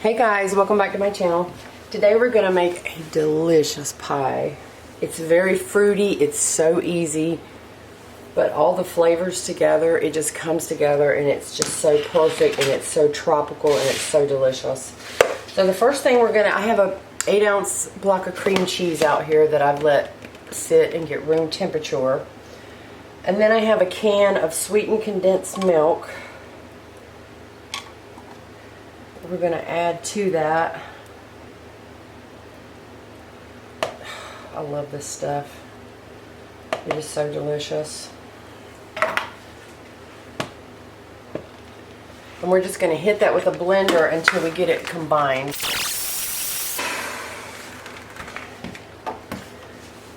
Hey guys, welcome back to my channel. Today we're gonna make a delicious pie. It's very fruity, it's so easy, but all the flavors together, it just comes together and it's just so perfect and it's so tropical and it's so delicious. So the first thing I have a 8-ounce block of cream cheese out here that I've let sit and get room temperature. And then I have a can of sweetened condensed milk. We're going to add to that. I love this stuff. It is so delicious. And we're just going to hit that with a blender until we get it combined.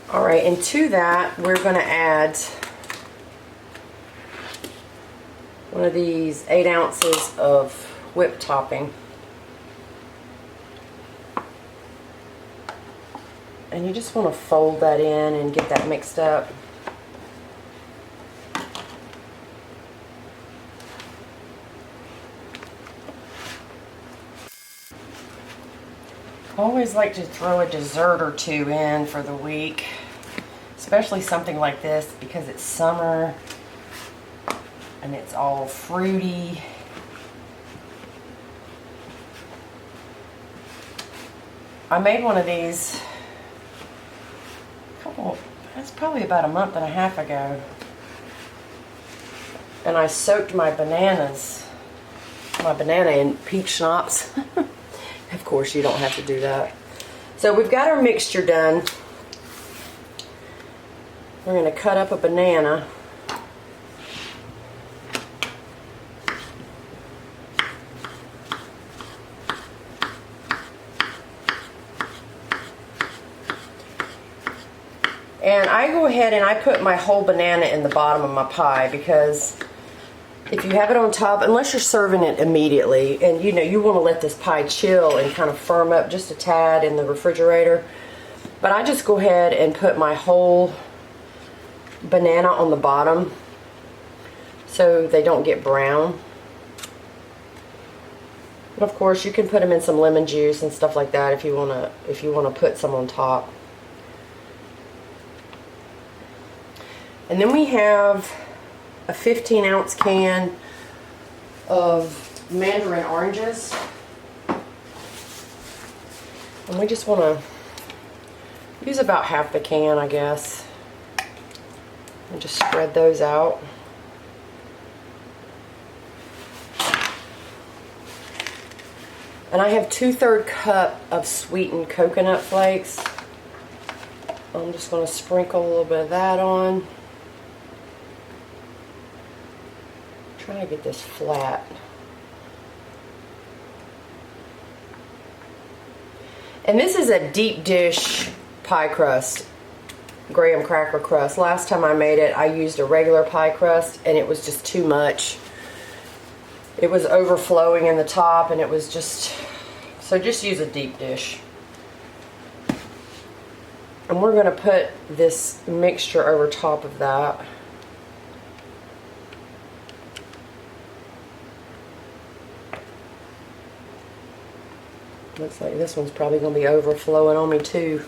Alright, and to that we're going to add one of these 8 ounces of whipped topping. And you just want to fold that in and get that mixed up. I always like to throw a dessert or two in for the week, especially something like this because it's summer and it's all fruity. I made one of these that's probably about a month and a half ago, and I soaked my banana in peach schnapps. Of course you don't have to do that. So we've got our mixture done. We're going to cut up a banana. And I go ahead and I put my whole banana in the bottom of my pie because if you have it on top, unless you're serving it immediately, and you want to let this pie chill and kind of firm up just a tad in the refrigerator. But I just go ahead and put my whole banana on the bottom so they don't get brown. But of course you can put them in some lemon juice and stuff like that if you want to put some on top. And then we have a 15-ounce can of mandarin oranges. And we just want to use about half the can, I guess. And just spread those out. And I have 2/3 cup of sweetened coconut flakes. I'm just going to sprinkle a little bit of that on. Trying to get this flat. And this is a deep dish pie crust, graham cracker crust. Last time I made it, I used a regular pie crust and it was just too much. It was overflowing in the top and it was just, so just use a deep dish. And we're going to put this mixture over top of that. Looks like this one's probably going to be overflowing on me too.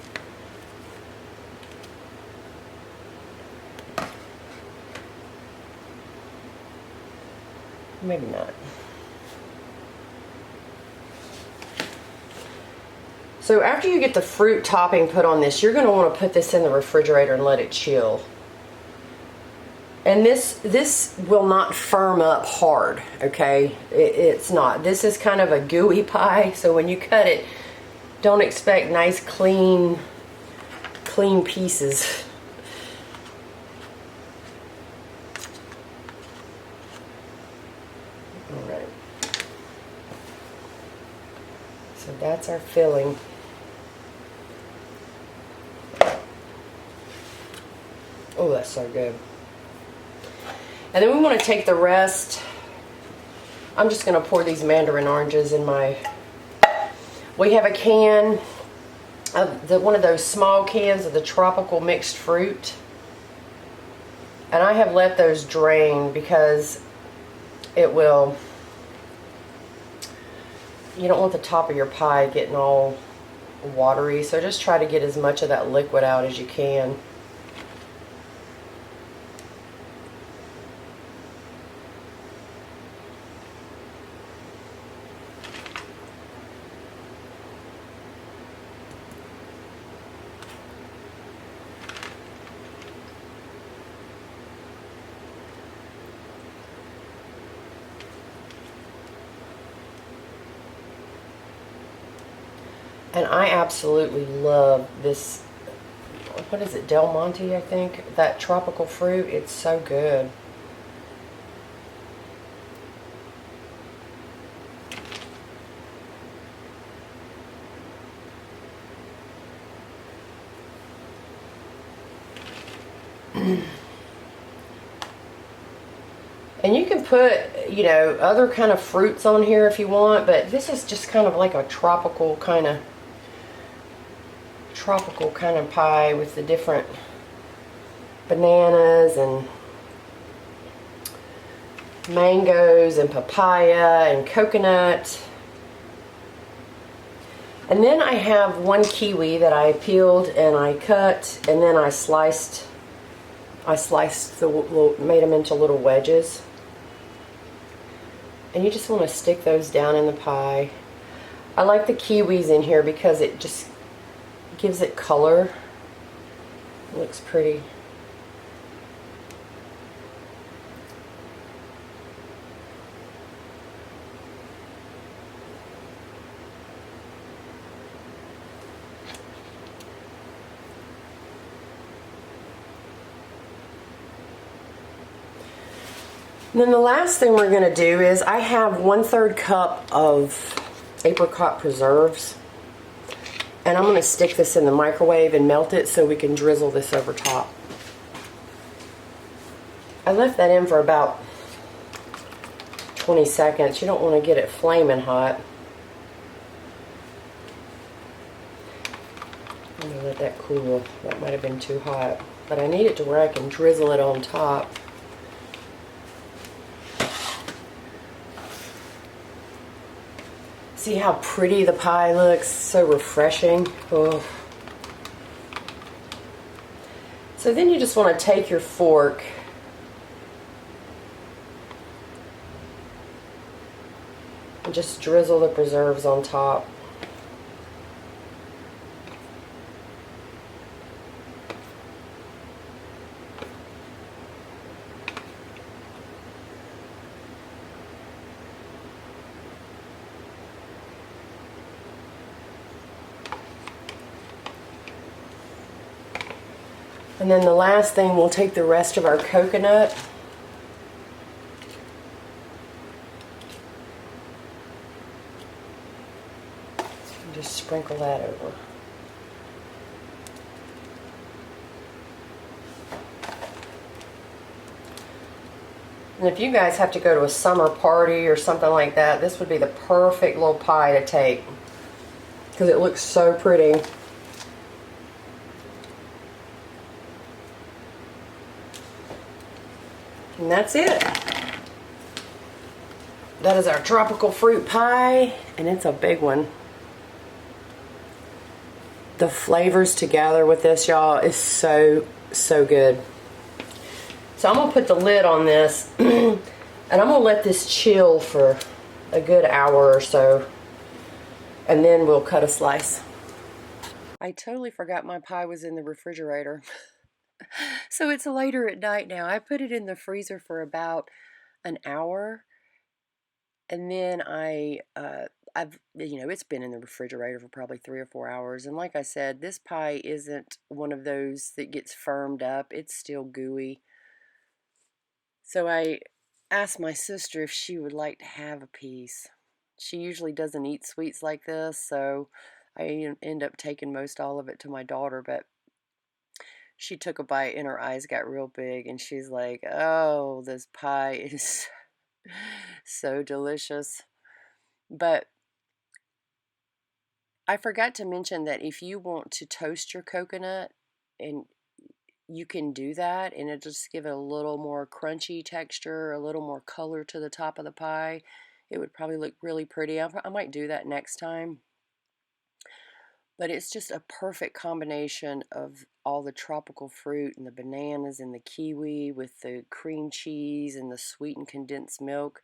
Maybe not. So after you get the fruit topping put on this, you're going to want to put this in the refrigerator and let it chill. And this will not firm up hard, okay? It's not. This is kind of a gooey pie, so when you cut it, don't expect nice, clean pieces. All right. So that's our filling. Oh, that's so good. And then we want to take the rest. I'm just going to pour these mandarin oranges in my... We have a can of one of those small cans of the tropical mixed fruit. And I have let those drain because it will you don't want the top of your pie getting all watery, so just try to get as much of that liquid out as you can. And I absolutely love this, what is it, Del Monte, I think? That tropical fruit, it's so good. And you can put, you know, other kind of fruits on here if you want, but this is just kind of like a tropical kind of pie with the different bananas and mangoes and papaya and coconut. And then I have one kiwi that I peeled and I cut, and then I sliced made them into little wedges. And you just want to stick those down in the pie. I like the kiwis in here because it just gives it color. It looks pretty. And then the last thing we're going to do is I have 1/3 cup of apricot preserves. And I'm going to stick this in the microwave and melt it so we can drizzle this over top. I left that in for about 20 seconds. You don't want to get it flaming hot. I'm going to let that cool. That might have been too hot. But I need it to where I can drizzle it on top. See how pretty the pie looks? So refreshing. Oh. So then you just want to take your fork and just drizzle the preserves on top. And then the last thing, we'll take the rest of our coconut and just sprinkle that over. And if you guys have to go to a summer party or something like that, this would be the perfect little pie to take because it looks so pretty. And that's it. That is our tropical fruit pie, and it's a big one. The flavors together with this, y'all, is so, so good. So I'm going to put the lid on this, and I'm going to let this chill for a good hour or so, and then we'll cut a slice. I totally forgot my pie was in the refrigerator. So it's later at night now. I put it in the freezer for about an hour, and then it's been in the refrigerator for probably 3 or 4 hours. And like I said, this pie isn't one of those that gets firmed up. It's still gooey. So I asked my sister if she would like to have a piece. She usually doesn't eat sweets like this, so I end up taking most all of it to my daughter, but she took a bite and her eyes got real big and she's like, oh, this pie is so delicious. But I forgot to mention that if you want to toast your coconut, and you can do that, and it just give it a little more crunchy texture, a little more color to the top of the pie. it would probably look really pretty. I might do that next time. But it's just a perfect combination of all the tropical fruit and the bananas and the kiwi with the cream cheese and the sweetened condensed milk.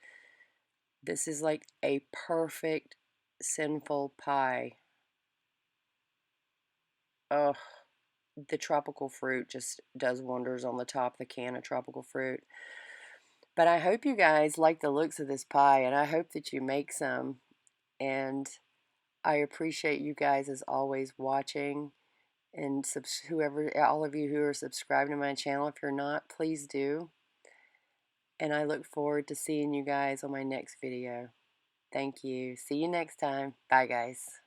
This is like a perfect sinful pie. Oh, the tropical fruit just does wonders on the top of the can of tropical fruit. But I hope you guys like the looks of this pie, and I hope that you make some. And I appreciate you guys as always watching, and all of you who are subscribed to my channel. If you're not, please do. And I look forward to seeing you guys on my next video. Thank you. See you next time. Bye, guys.